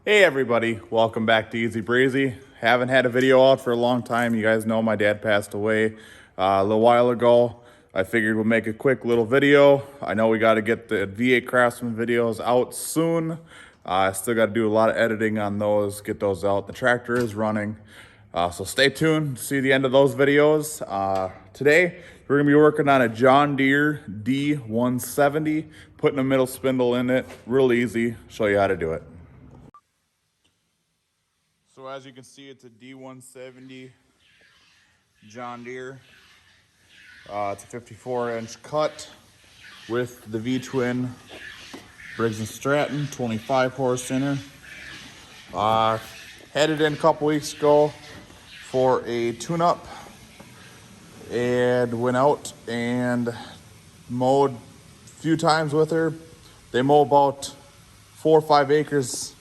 Hey everybody, welcome back to Easy Breezy. Haven't had a video out for a long time. You guys know my dad passed away a little while ago. I figured we'll make a quick little video. I know we got to get the V8 Craftsman videos out soon. I still got to do a lot of editing on those, get those out. The tractor is running. So stay tuned to see the end of those videos. Today, we're gonna be working on a John Deere D170, putting a middle spindle in it. Real easy, show you how to do it. So as you can see, it's a D170 John Deere. It's a 54-inch cut with the V-twin Briggs & Stratton 25 horse inner. Had it in a couple weeks ago for a tune-up and went out and mowed a few times with her. They mow about 4 or 5 acres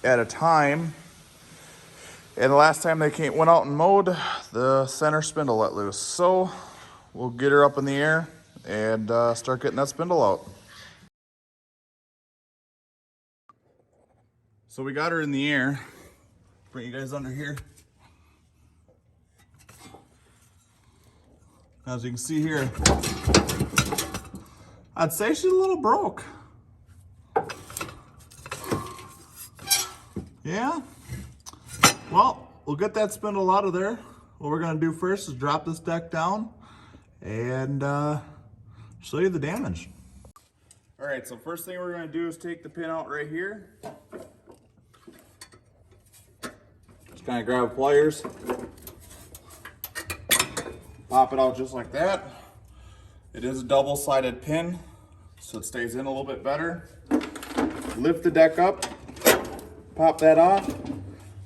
at a time. And the last time they went out and mowed, the center spindle let loose. So we'll get her up in the air and start getting that spindle out. So we got her in the air. Bring you guys under here. As you can see here, I'd say she's a little broke. Yeah. Well, we'll get that spindle out of there. What we're gonna do first is drop this deck down and show you the damage. All right, so first thing we're gonna do is take the pin out right here. Just kind of grab pliers, pop it out just like that. It is a double-sided pin, so it stays in a little bit better. Lift the deck up, pop that off.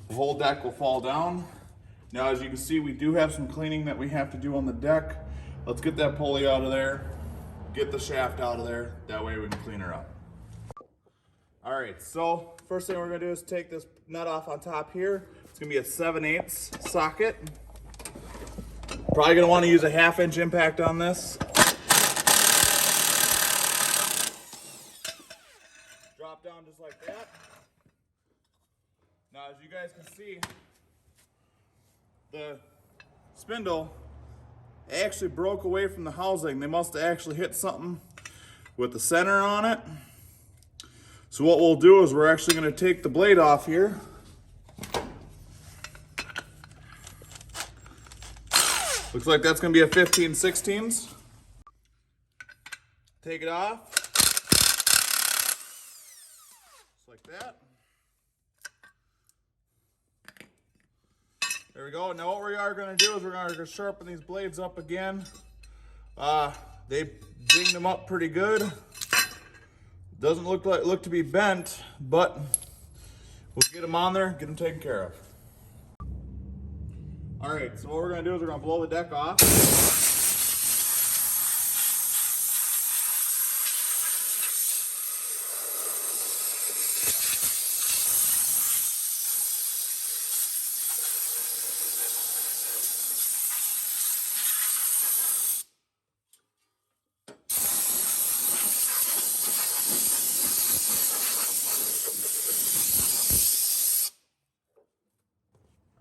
The whole deck will fall down. Now, as you can see, we do have some cleaning that we have to do on the deck. Let's get that pulley out of there, get the shaft out of there. That way we can clean her up. All right, so first thing we're gonna do is take this nut off on top here. It's gonna be a 7/8 socket. Probably gonna wanna use a 1/2 inch impact on this. Drop down just like that. Now, as you guys can see, the spindle actually broke away from the housing. They must have actually hit something with the center on it. So what we'll do is we're actually going to take the blade off here. Looks like that's going to be a 15/16. Take it off. Just like that. There we go. Now what we are going to do is we're going to sharpen these blades up again. They dinged them up pretty good. Doesn't look to be bent, but we'll get them on there, get them taken care of. All right, so what we're going to do is we're going to blow the deck off.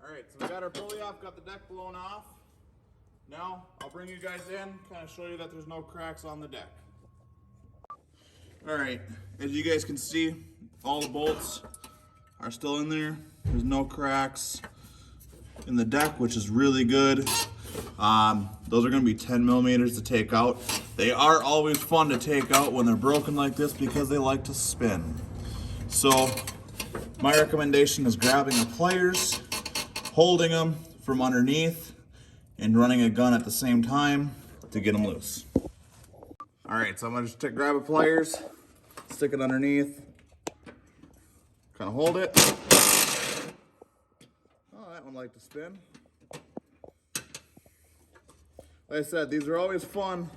All right, so we got our pulley off, got the deck blown off. Now, I'll bring you guys in, kind of show you that there's no cracks on the deck. All right, as you guys can see, all the bolts are still in there. There's no cracks in the deck, which is really good. Those are gonna be 10 millimeters to take out. They are always fun to take out when they're broken like this because they like to spin. So, my recommendation is grabbing the pliers, holding them from underneath, and running a gun at the same time to get them loose. All right, so I'm gonna just grab a pliers, stick it underneath, kind of hold it. Oh, that one liked to spin. Like I said, these are always fun.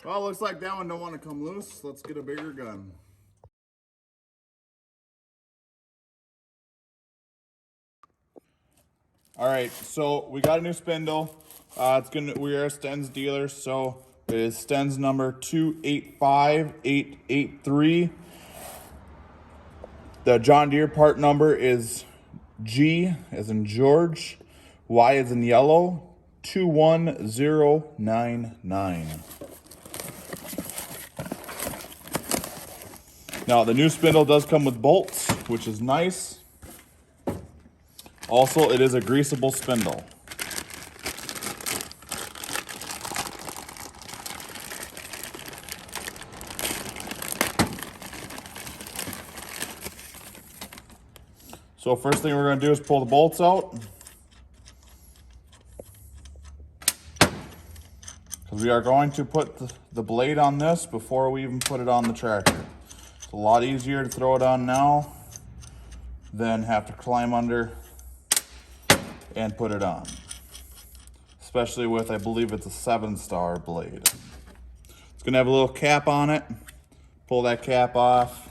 Well, looks like that one don't want to come loose. Let's get a bigger gun. All right, so we got a new spindle. We are a Stens dealer, so it is Stens number 285883. The John Deere part number is G as in George, Y as in yellow, 21099. Now the new spindle does come with bolts, which is nice. Also, it is a greasable spindle. So first thing we're going to do is pull the bolts out. Because we are going to put the blade on this before we even put it on the tractor. It's a lot easier to throw it on now than have to climb under and put it on. Especially with, I believe it's a 7-star blade. It's going to have a little cap on it. Pull that cap off.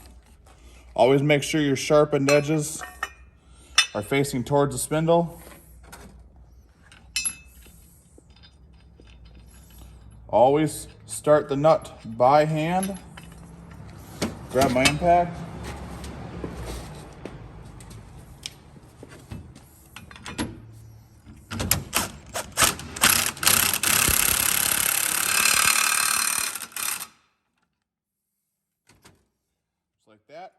Always make sure your sharpened edges are facing towards the spindle. Always start the nut by hand. Grab my impact. Just like that.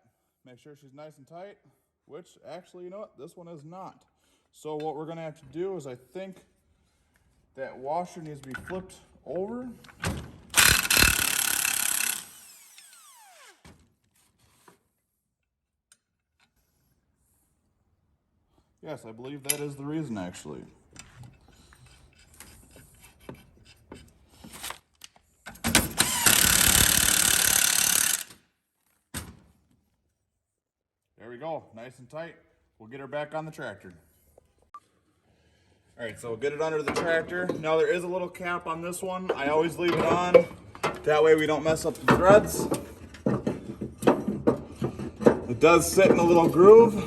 Make sure she's nice and tight, which actually, you know what? This one is not. So what we're gonna have to do is I think that washer needs to be flipped over. Yes, I believe that is the reason actually. There we go, nice and tight. We'll get her back on the tractor. All right, so we'll get it under the tractor. Now there is a little cap on this one. I always leave it on. That way we don't mess up the threads. It does sit in a little groove.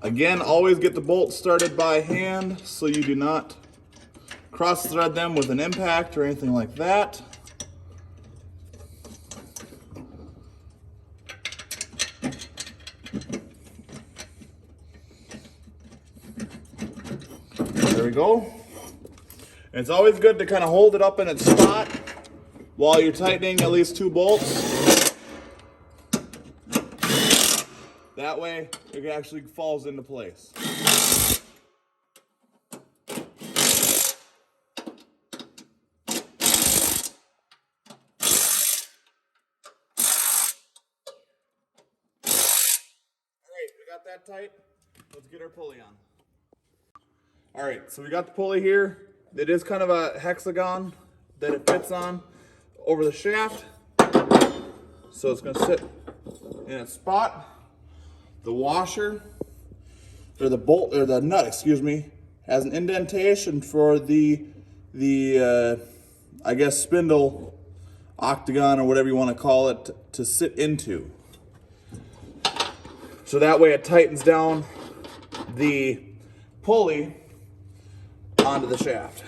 Again, always get the bolts started by hand so you do not cross thread them with an impact or anything like that. There we go. And it's always good to kind of hold it up in its spot while you're tightening at least 2 bolts. That way it actually falls into place. Alright, we got that tight. Let's get our pulley on. Alright, so we got the pulley here. It is kind of a hexagon that it fits on over the shaft. So it's going to sit in its spot. The washer, or the bolt, or the nut, excuse me, has an indentation for the I guess spindle octagon or whatever you want to call it to sit into. So that way it tightens down the pulley onto the shaft.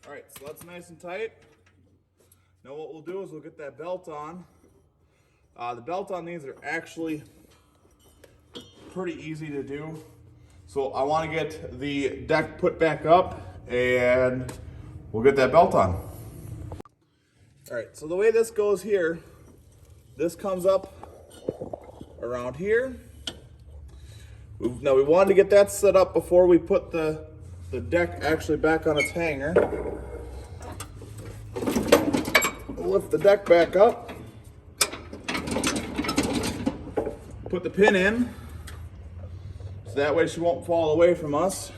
Alright, so that's nice and tight. Now what we'll do is we'll get that belt on. The belt on these are actually pretty easy to do. So I want to get the deck put back up and we'll get that belt on. Alright, so the way this goes here, this comes up around here. Now we wanted to get that set up before we put the deck actually back on its hanger. We'll lift the deck back up. Put the pin in, so that way she won't fall away from us.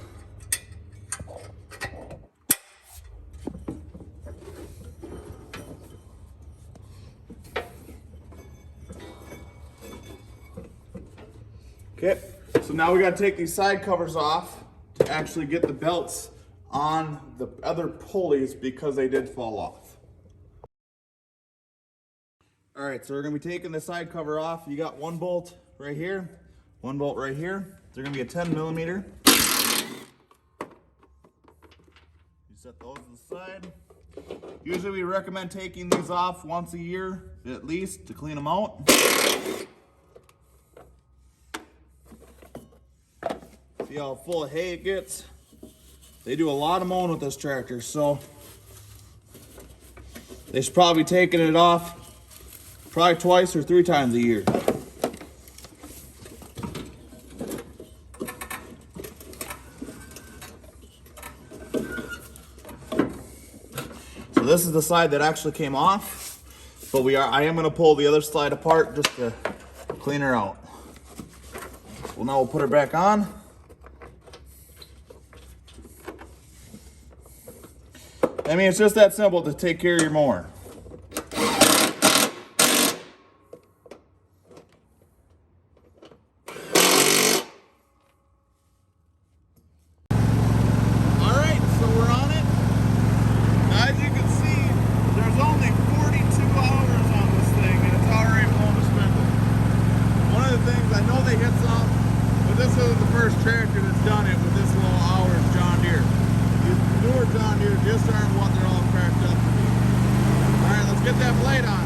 Okay, so now we got to take these side covers off to actually get the belts on the other pulleys because they did fall off. All right, so we're gonna be taking the side cover off. You got one bolt right here, one bolt right here. They're gonna be a 10 millimeter. You set those to the side. Usually we recommend taking these off once a year at least to clean them out. See how full of hay it gets? They do a lot of mowing with this tractor, so they should probably be taking it off probably twice or 3 times a year. So this is the side that actually came off, but I am going to pull the other side apart just to clean her out. Well, now we'll put her back on. I mean, it's just that simple to take care of your mower. This isn't the first tractor that's done it with this little hours John Deere. These newer John Deere just aren't what they're all cracked up to be. Alright, let's get that blade on.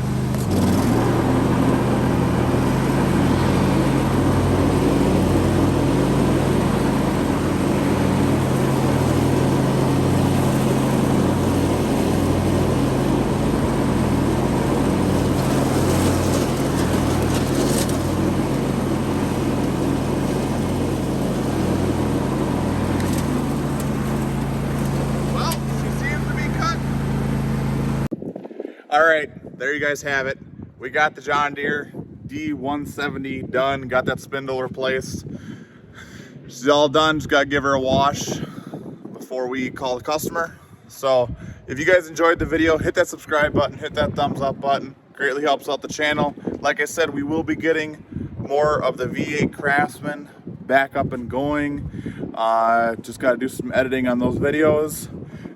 All right, there you guys have it. We got the John Deere D170 done, got that spindle replaced. She's all done, just gotta give her a wash before we call the customer. So if you guys enjoyed the video, hit that subscribe button, hit that thumbs up button. Greatly helps out the channel. Like I said, we will be getting more of the V8 Craftsman back up and going. Just gotta do some editing on those videos,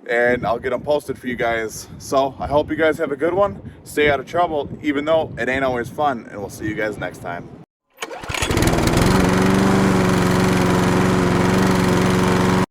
and I'll get them posted for you guys. So I hope you guys have a good one. Stay out of trouble, even though it ain't always fun, and we'll see you guys next time.